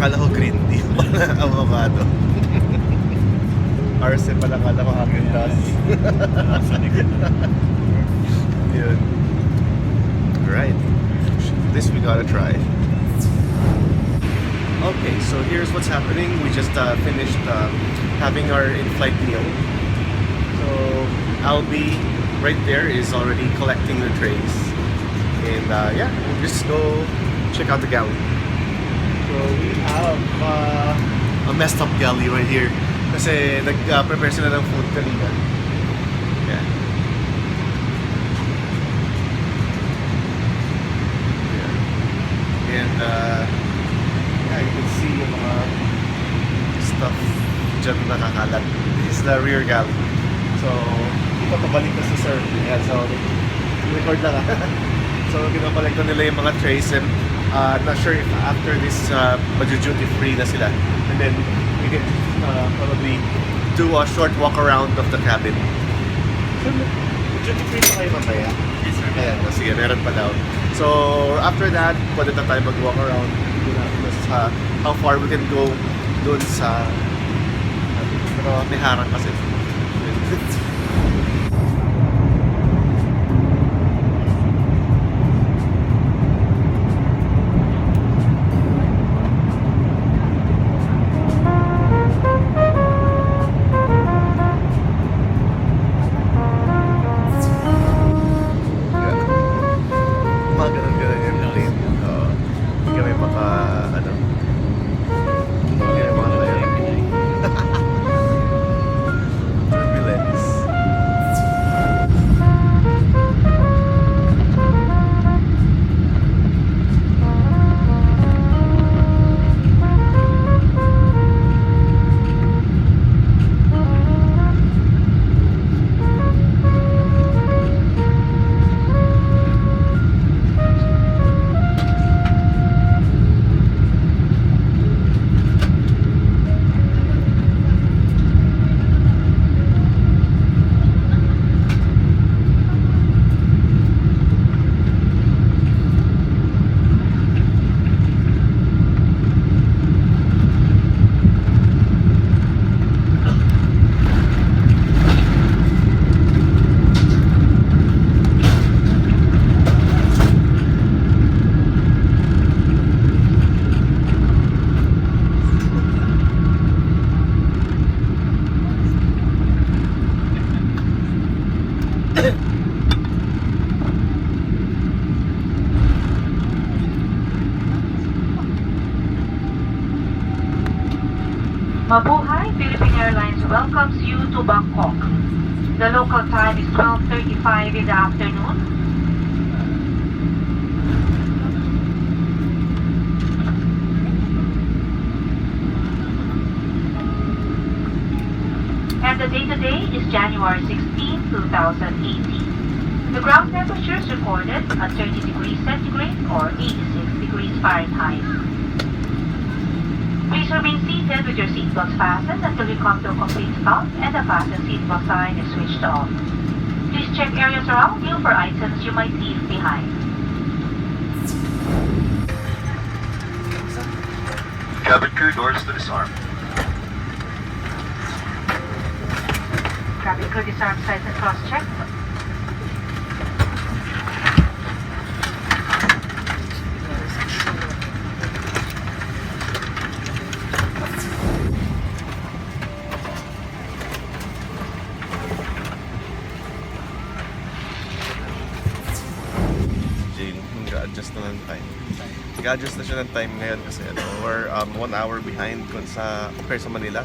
Akala ko green tea pala avocado. Arce pala, akala ko Haagen-Dazs. Yun. Right. This we gotta try. Okay, so here's what's happening. We just finished having our in-flight meal. So Albie right there is already collecting the trays. And yeah, we'll just go check out the galley. So we have a messed up galley right here. Kasi nag-prepare sila ng food kanina. Yeah. Yeah. And yeah, you can see yung mga stuff dyan nakakalat. This is the rear galley. So, ito pabalik na si sir. Yeah, so, record lang So, ginabalik na nila yung mga trays and not sure if after this duty free na sila. And then, we can probably do a short walk around of the cabin. Duty free pa kayo mamaya? Yes, sir. Ayan, sige, meron pa daw. So, after that, pwede na tayo mag-walk around how far we can go doon sa pero may harang kasi. Mabuhay, Philippine Airlines welcomes you to Bangkok. The local time is 12:35 in the afternoon. And the date today is January 16, 2018. The ground temperature is recorded at 30 degrees centigrade or 86 degrees Fahrenheit. Please remain seated with your seatbelts fastened until we come to a complete stop and the fasten seatbelt sign is switched off. Please check areas around you for items you might leave behind. Cabin crew doors to disarm. Cabin crew disarm sides and cross-check. Nag-adjust na ng time. Nag-adjust na siya ng time ngayon kasi we're 1 hour behind compared sa Manila.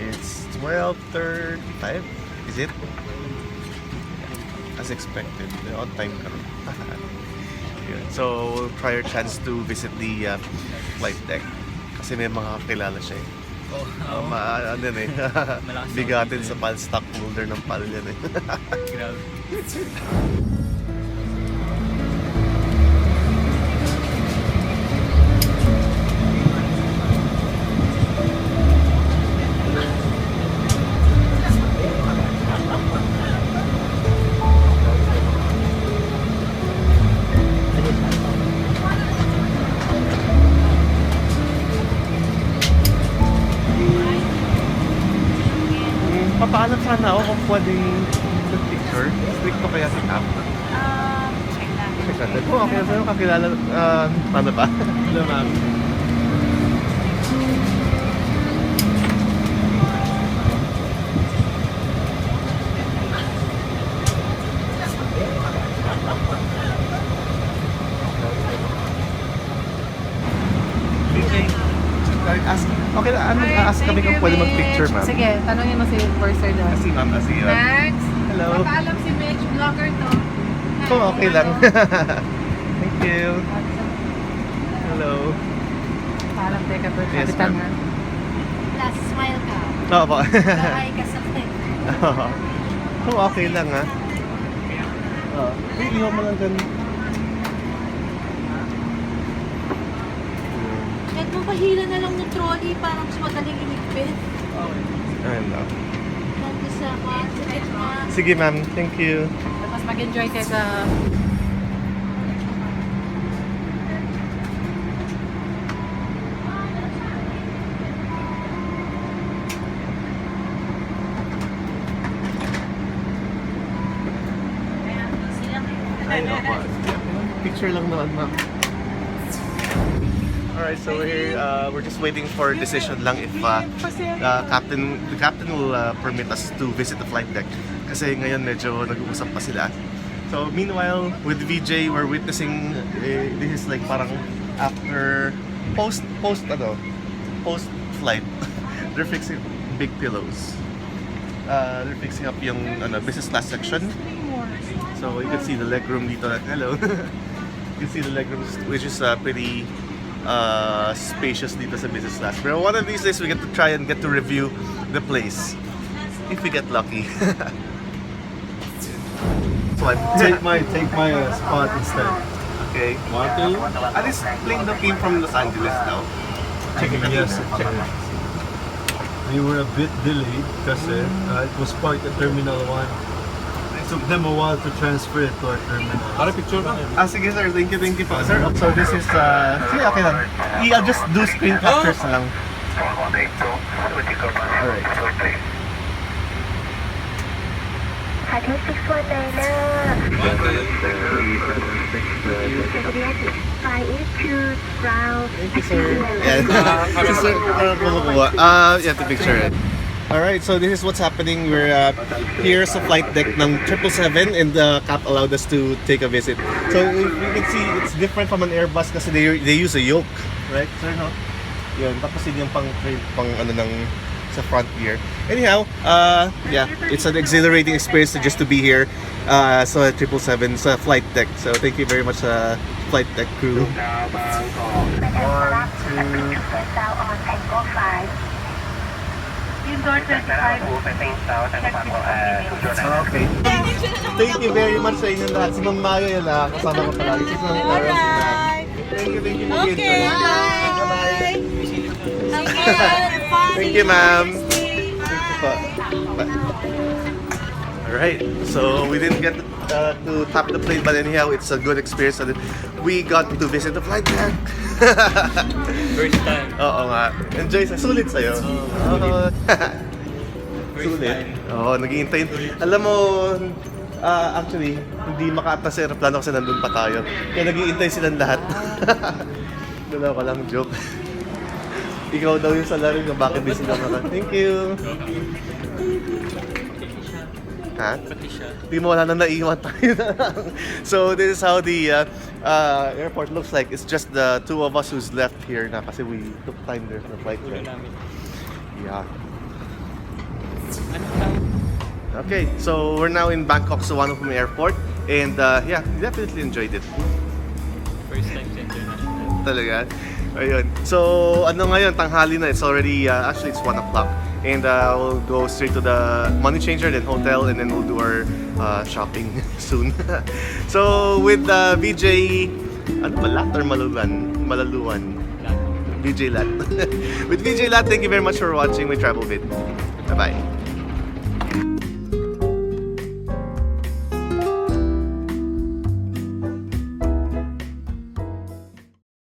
It's 12:35. Is it? As expected. On time ka rin. So, we'll try our chance to visit the flight deck. Kasi may mga kilala siya eh. Ano eh. Bigatin sa pal stock holder ng pal yan eh. Grabe. Papaalam sana ako kung pwedeng mag-picture. Stricto kaya si Cap. Check natin. Check natin. Kung okay, sa'yo kakilala. Paano ba? Hello, ma'am. Ask, okay lang, ask kami kung pwede mag-picture, ma'am. Sige, tanongin mo si Purser doon. Kasi ma'am, kasi yun. Next. Hello. Papaalam si Mitch, vlogger to. Kung okay lang. Thank you. Hello. Paalam tayo ka, Yes, kapitan ma'am. ha. Plus, smile ka. Oo po. Bahay ka sa friend. Kung okay lang, ha. Oo. Iiwan mo lang ganun. Kahit mapahila na lang ng trolley para mas madaling iligpit. Ayun lang. Nandito sa kwan, sa gitna. Sige, ma'am. Thank you. Tapos mag-enjoy kayo sa... Ayun ako. Picture lang naman, ma'am. Alright, so we're just waiting for decision lang if the captain will permit us to visit the flight deck. Kasi ngayon medyo nag-uusap pa sila. So meanwhile, with VJ, we're witnessing this is like parang after post flight. They're fixing big pillows. They're fixing up yung business class section. So you can see the legroom dito. Hello. You can see the legroom, which is pretty spacious dito sa business class. Pero one of these days we get to try and get to review the place if we get lucky. What? Take my spot instead. Okay. Want to? Are this plane that came from Los Angeles now? Checking Yes. We were a bit delayed because it was parked at Terminal 1. It took them a while to transfer it to our terminal. Para picture ba? Sige sir, thank you po. Sir, so this is, sige okay lang. I'll just do screen captures na lang. Alright. Hello, 619. Thank you sir. Yeah. Si sir, kumukuha. You have to picture it. Alright, so this is what's happening. We're here sa flight deck ng 777 and the cap allowed us to take a visit. So if you can see, it's different from an Airbus kasi they use a yoke, right? Sir, no? Yun, tapos yun yung pang ano ng sa front gear. Anyhow, yeah, it's an exhilarating experience to be here sa 777 sa flight deck. So thank you very much sa flight deck crew. 1, 2, Indoor 25. okay. Thank you very much sa inyo lahat. Si Ma'am Mayo yan kasama ko palagi. Si Ma'am Tara, si Ma'am. Thank you again. Okay, Bye-bye. bye! Thank you, ma'am. Thank you po. Alright, so we didn't get to tap the plane, but anyhow, it's a good experience. And we got to visit the flight deck. First time. Oo nga. Enjoy sa sulit sa'yo. Oo. Sulit. Oo, naghihintay. Alam mo, actually, hindi maka-atras sa aeroplano kasi nandun pa tayo. Kaya naghihintay silang lahat. Dalawa ko lang, joke. Ikaw daw yung salarin kung bakit di sila maka. Thank you. Ha? Di mo wala na naiwan tayo na lang. So this is how the airport looks like. It's just the two of us who's left here na kasi we took time there for the flight. Right? Yeah. Okay, so we're now in Bangkok, Suvarnabhumi Airport, and yeah, definitely enjoyed it. First time sa international. Talaga. Ayun. So, ano ngayon, tanghali na. It's already, actually it's 1 o'clock. And we'll go straight to the money changer, then hotel, and then we'll do our shopping soon. So, with VJ, ano ba, Lat or Malaluan? VJ Lat. With VJ Lat, thank you very much for watching my travel vid. Bye-bye.